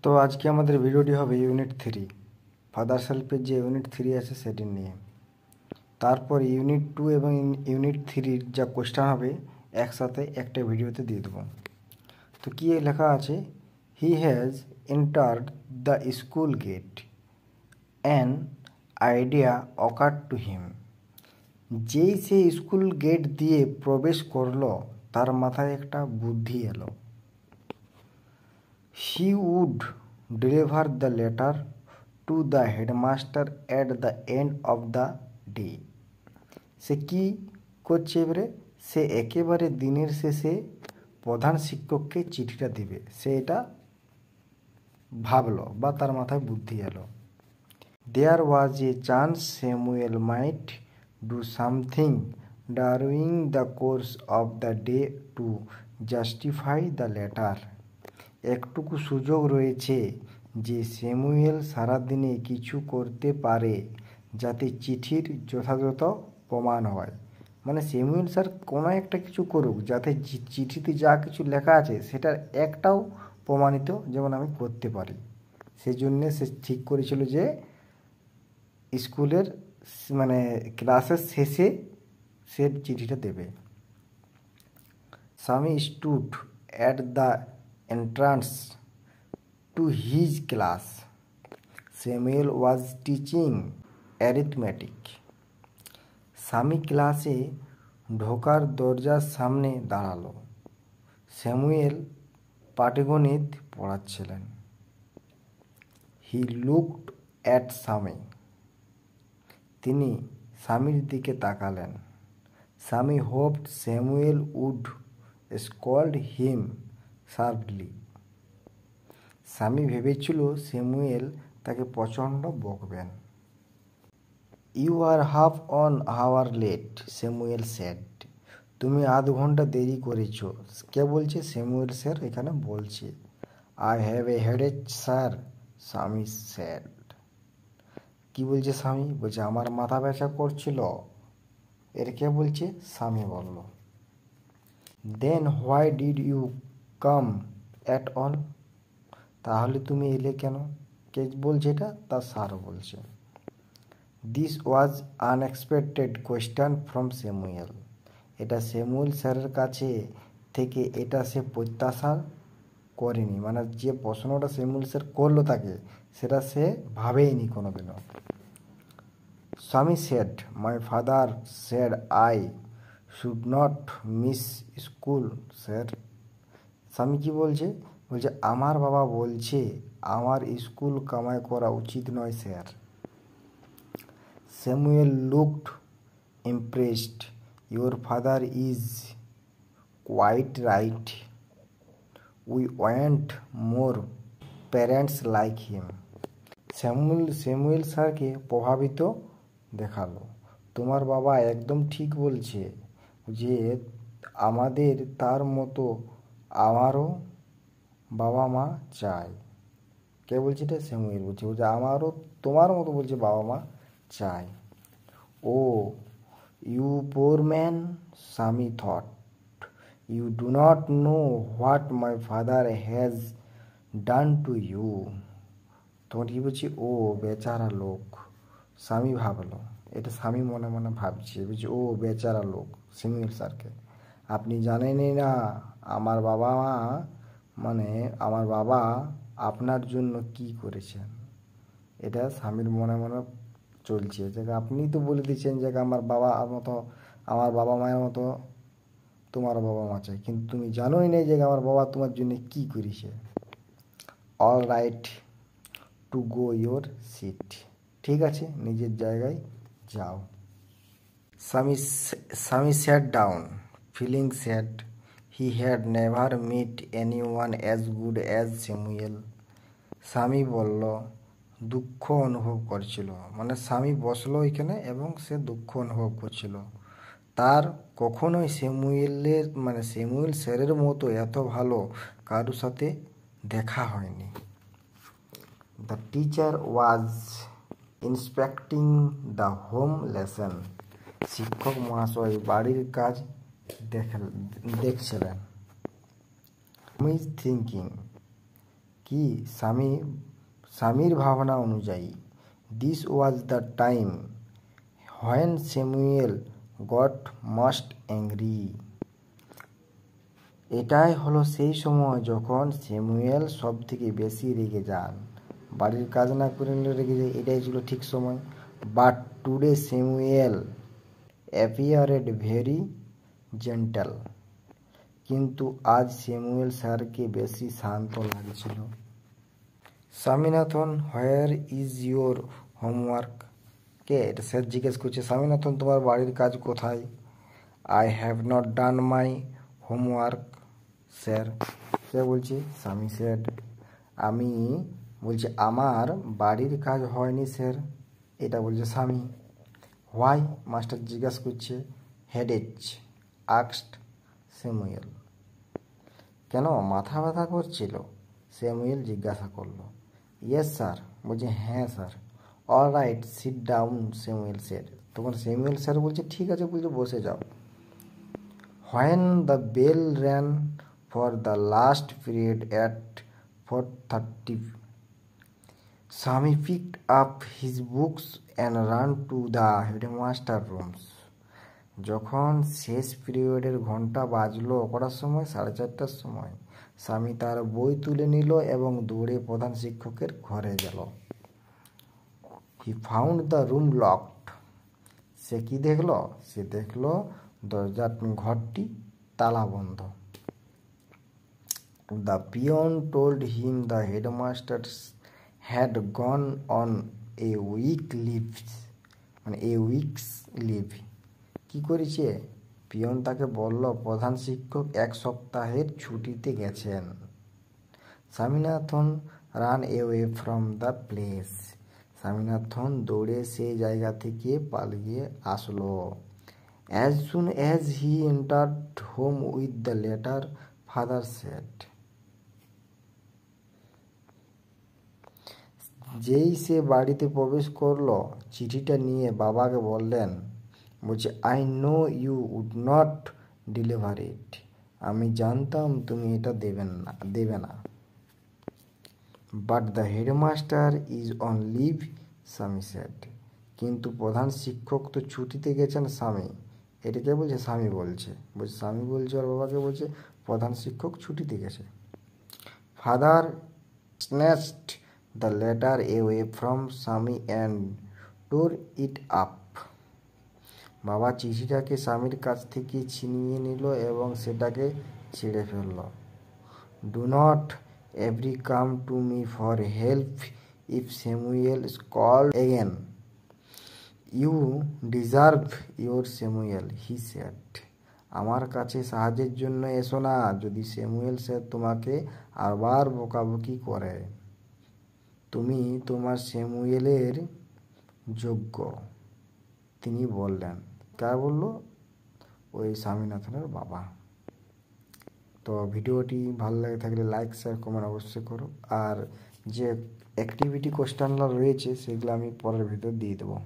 তো আজকে আমাদের ভিডিওটি হবে ইউনিট 3 ফাদার সেলফের যে ইউনিট 3 আছে সেটি নিয়ে। তারপর ইউনিট 2 এবং ইউনিট 3-র যা কোশ্চেন হবে একসাথে একটা ভিডিওতে দিয়ে দেবো। তো কী লেখা আছে, he has entered the school gate, an idea occur to him. যেই সে স্কুল গেট দিয়ে প্রবেশ করলো তার মাথায় একটা বুদ্ধি এলো। He would deliver the letter to the headmaster at the end of the day. সে কি করছে এবারে, সে একেবারে দিনের শেষে প্রধান শিক্ষককে চিঠিটা দিবে। সে এটা ভাবলো বা তার মাথায় বুদ্ধি এলো। There was a chance Samuel might do something during the course of the day to justify the letter. একটুকু সুযোগ রয়েছে যে স্যামুয়েল সারাদিনে কিছু করতে পারে যাতে চিঠির যথাযথ প্রমাণ হয়। মানে স্যামুয়েল স্যার কোনো একটা কিছু করুক যাতে চিঠিতে যা কিছু লেখা আছে সেটার একটাও প্রমাণিত যেমন আমি করতে পারি। সেজন্যে সে ঠিক করেছিল যে স্কুলের ক্লাসের শেষে সে চিঠিটা দেবে। স্বামী stood at the entrance to his class. Samuel was teaching arithmetic. স্বামী ক্লাসে ঢোকার দরজার সামনে দাঁড়ালো। স্যামুয়েল পাটিগণিত পড়াচ্ছিলেন। He looked at স্বামী. তিনি স্বামীর দিকে তাকালেন। স্বামী hoped Samuel would scold him sharply. Swami ভেবেছিল স্যামুয়েল তাকে প্রচণ্ড বকবেন। You are half an hour late, Samuel said. তুমি আধ ঘন্টা দেরি করেছ। কে বলছে? স্যামুয়েল স্যার এখানে বলছে। I have a headache sir, স্বামী সেড। কি বলছে স্বামী? বলছে আমার মাথা ব্যথা করছিল। এর কে বলছে? স্বামী বলল। Then why did you come at all? তাহলে তুমি এলে কেন? কে বলছে এটা? তার স্যার বলছে। This was unexpected question from Samuel. এটা স্যামুয়েল স্যারের কাছে থেকে এটা সে প্রত্যাশা করেনি। মানে যে প্রশ্নটা স্যামুয়েল স্যার করলো তাকে, সেটা সে ভাবেইনি কোনোদিনও। Swami said, my father said I should not miss school sir. Swami কি বলছে? বলছে আমার বাবা বলছে আমার স্কুল কামাই করা উচিত নয় sir. Samuel looked impressed. Your father is quite right. We want more parents like him. Samuel স্যারকে প্রভাবিত দেখালো। তোমার বাবা একদম ঠিক বলছে যে আমাদের তার মতো আমারও বাবা মা চাই। কে বলছে এটা? স্যামুয়েল বলছে। বলছে আমারও তোমার মতো বলছে বাবা মা চাই। Oh you poor man, Swami thought, you do not know what my father has done to you. তোমার কি বলছি? ও বেচারা লোক। স্বামী ভাবলো, এটা স্বামী মনে মনে ভাবছে। বলছে ও বেচারা লোক স্যামুয়েল স্যারকে। আপনি জানেনই না আমার বাবা মা আমার বাবা আপনার জন্য কি করেছেন। এটা স্বামীর মনে মনে চলছে যে আপনি তো বলে দিচ্ছেন যে আমার বাবা মায়ের মতো তোমার বাবা মা চাই, কিন্তু তুমি জানোই না যে আমার বাবা তোমার জন্য কি করেছে। All right to go your seat. ঠিক আছে, নিজের জায়গায় যাও। Swami sat down, feeling sad. He had never met anyone as good as Samuel. স্বামী বলল, দুঃখ অনুভব করছিল। মানে স্বামী বসলো এখানে এবং সে দুঃখ অনুভব করছিল। তার কখনোই স্যামুয়েল স্যারের মতো এত ভালো কারোর সাথে দেখা হয়নি। The teacher was inspecting the home lesson. শিক্ষক মহাশয় বাড়ির কাজ দেখছিলেন। স্বামী থিঙ্কিং, কি স্বামীর ভাবনা অনুযায়ী। This was the time when Samuel goat most angry. এটাই হলো সেই সময় যখন স্যামুয়েল সব থেকে বেশি রেগে যান। বাড়ির কাজ না করে নিলে রেগে যায়, এটাই ছিল ঠিক সময়। But today Samuel appeared very gentle. কিন্তু আজ স্যামুয়েল স্যারকে বেশি শান্ত লাগছিল। Swaminathan, where is your homework? কে এটা স্যার জিজ্ঞেস করছে, স্বামীনাথন তোমার বাড়ির কাজ কোথায়? I have not done my homework sir. কে বলছে? স্বামী স্যার। আমি বলছে আমার বাড়ির কাজ হয়নি স্যার, এটা বলছে স্বামী। হোয়াই? মাস্টার জিজ্ঞাসা করছে। Headache asked Samuel. কেন মাথা ব্যথা করছিল? স্যামুয়েল জিজ্ঞাসা করলো। Yes sir. বলছে হ্যাঁ sir. All right sit down Samuel sir. তখন স্যামুয়েল স্যার বলছে ঠিক আছে, বলছে বসে যাও। When the bell ran for the last period at 4:30, Swami picked up his books and ran to the headmaster rooms. যখন শেষ পিরিয়ডের ঘন্টা বাজলো কটার সময়? 4:30টার সময়। স্বামী তার বই তুলে নিল এবং দৌড়ে প্রধান শিক্ষকের ঘরে গেল। He found the room locked. সে কি দেখলো? সে দেখলো ঘরটি তালা বন্ধ। The peon told him the headmaster had gone on a week's leave. কি করেছে? পিয়ন তাকে বলল প্রধান শিক্ষক 1 সপ্তাহের ছুটিতে গেছেন। Swaminathan run away from the place. Swaminathan দৌড়ে সেই জায়গা থেকে পালিয়ে আসলো। As soon as he entered home with the letter, father said. যেই সে বাড়িতে প্রবেশ করলো চিঠিটা নিয়ে বাবাকে বললেন, বলছে I know you would not deliver it. আমি জানতাম তুমি এটা দেবে না। But the headmaster is on leave, Swami said. কিন্তু প্রধান শিক্ষক তো ছুটিতে গেছেন, স্বামী। এটাকে বলছে স্বামী বলছে স্বামী বলছে আর বাবাকে বলছে প্রধান শিক্ষক ছুটিতে গেছে। Father snatched the letter away from স্বামী অ্যান্ড টোর ইট আপ। বাবা চিঠিটাকে স্বামীর কাছ থেকে ছিনিয়ে নিল এবং সেটাকে ছিঁড়ে ফেলল। Do not every come to me for help if Samuel called again. You deserve your Samuel, he said. আমার কাছে সাহায্যের জন্য এসো না যদি স্যামুয়েল স্যার তোমাকে আবার বকাবকি করে। তুমি তোমার স্যামুয়েলের যোগ্য, তিনি বললেন। কার বললো? ওই স্বামীনাথনের বাবা। তো ভিডিওটি ভালো লাগে থাকলে লাইক শেয়ার কমেন্ট অবশ্যই করো। আর যে অ্যাক্টিভিটি কোশ্চেনগুলো রয়েছে সেগুলো আমি পরের ভিডিও দিয়ে দেবো।